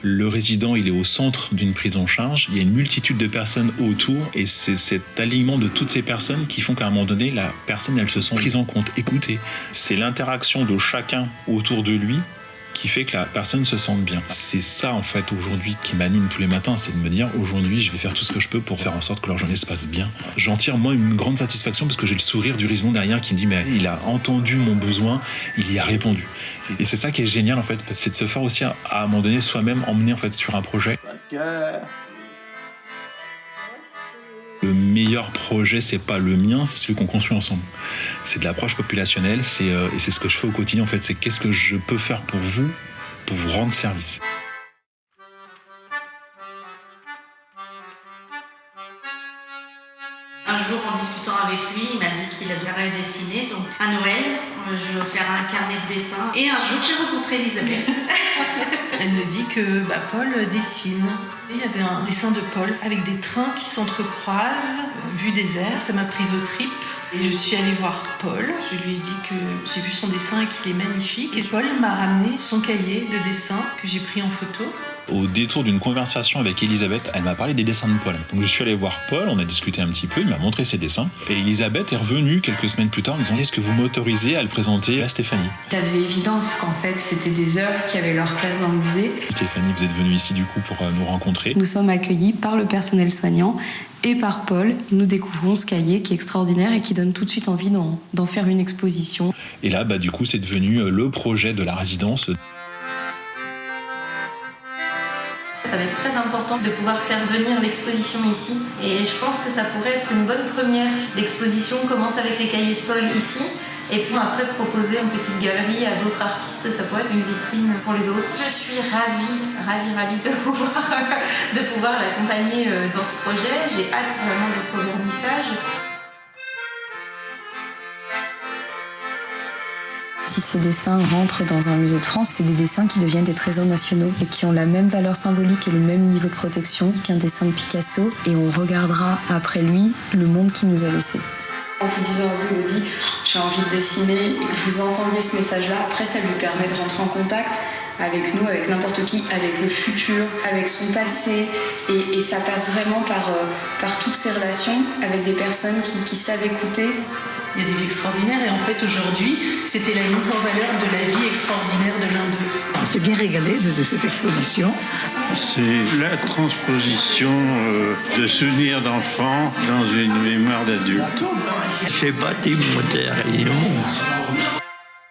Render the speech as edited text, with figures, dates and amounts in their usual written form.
Le résident, il est au centre d'une prise en charge. Il y a une multitude de personnes autour et c'est cet alignement de toutes ces personnes qui font qu'à un moment donné, la personne, elle se sent prise en compte, écoutée. C'est l'interaction de chacun autour de lui qui fait que la personne se sente bien. C'est ça, en fait, aujourd'hui, qui m'anime tous les matins, c'est de me dire, aujourd'hui, je vais faire tout ce que je peux pour faire en sorte que leur journée se passe bien. J'en tire, moi, une grande satisfaction parce que j'ai le sourire du résident derrière qui me dit, mais il a entendu mon besoin, il y a répondu. Et c'est ça qui est génial, en fait, c'est de se faire aussi, à un moment donné, soi-même emmener, en fait, sur un projet. Le meilleur projet, c'est pas le mien, c'est celui qu'on construit ensemble. C'est de l'approche populationnelle, et c'est ce que je fais au quotidien, en fait. C'est qu'est-ce que je peux faire pour vous rendre service. Un jour, en discutant avec lui, il m'a dit qu'il adorait dessiner. Donc, à Noël, je vais offrir un carnet de dessin. Et un jour, j'ai rencontré Elisabeth. Elle me dit que Paul dessine. Et il y avait un dessin de Paul avec des trains qui s'entrecroisent, vue des airs. Ça m'a prise aux tripes. Et je suis allée voir Paul. Je lui ai dit que j'ai vu son dessin et qu'il est magnifique. Et Paul m'a ramené son cahier de dessin que j'ai pris en photo. Au détour d'une conversation avec Elisabeth, elle m'a parlé des dessins de Paul. Donc je suis allé voir Paul, on a discuté un petit peu, il m'a montré ses dessins. Et Elisabeth est revenue quelques semaines plus tard en disant « Est-ce que vous m'autorisez à le présenter à Stéphanie ?» Ça faisait évidence qu'en fait, c'était des œuvres qui avaient leur place dans le musée. Stéphanie, vous êtes venue ici du coup pour nous rencontrer. Nous sommes accueillis par le personnel soignant et par Paul. Nous découvrons ce cahier qui est extraordinaire et qui donne tout de suite envie d'en faire une exposition. Et là, du coup, c'est devenu le projet de la résidence. Ça va être très important de pouvoir faire venir l'exposition ici. Et je pense que ça pourrait être une bonne première. L'exposition commence avec les cahiers de Paul ici. Et puis après, proposer une petite galerie à d'autres artistes, ça pourrait être une vitrine pour les autres. Je suis ravie de pouvoir l'accompagner dans ce projet. J'ai hâte vraiment d'être au vernissage. Si ces dessins rentrent dans un musée de France, c'est des dessins qui deviennent des trésors nationaux et qui ont la même valeur symbolique et le même niveau de protection qu'un dessin de Picasso. Et on regardera après lui le monde qu'il nous a laissé. En vous disant à vous, Elodie, j'ai envie de dessiner, et que vous entendiez ce message-là, après ça lui permet de rentrer en contact avec nous, avec n'importe qui, avec le futur, avec son passé. Et ça passe vraiment par toutes ces relations avec des personnes qui savent écouter. Il y a des vies extraordinaires et en fait aujourd'hui, c'était la mise en valeur de la vie extraordinaire de l'un d'eux. On s'est bien régalé de cette exposition. C'est la transposition de souvenirs d'enfants dans une mémoire d'adulte. C'est bâti moderne.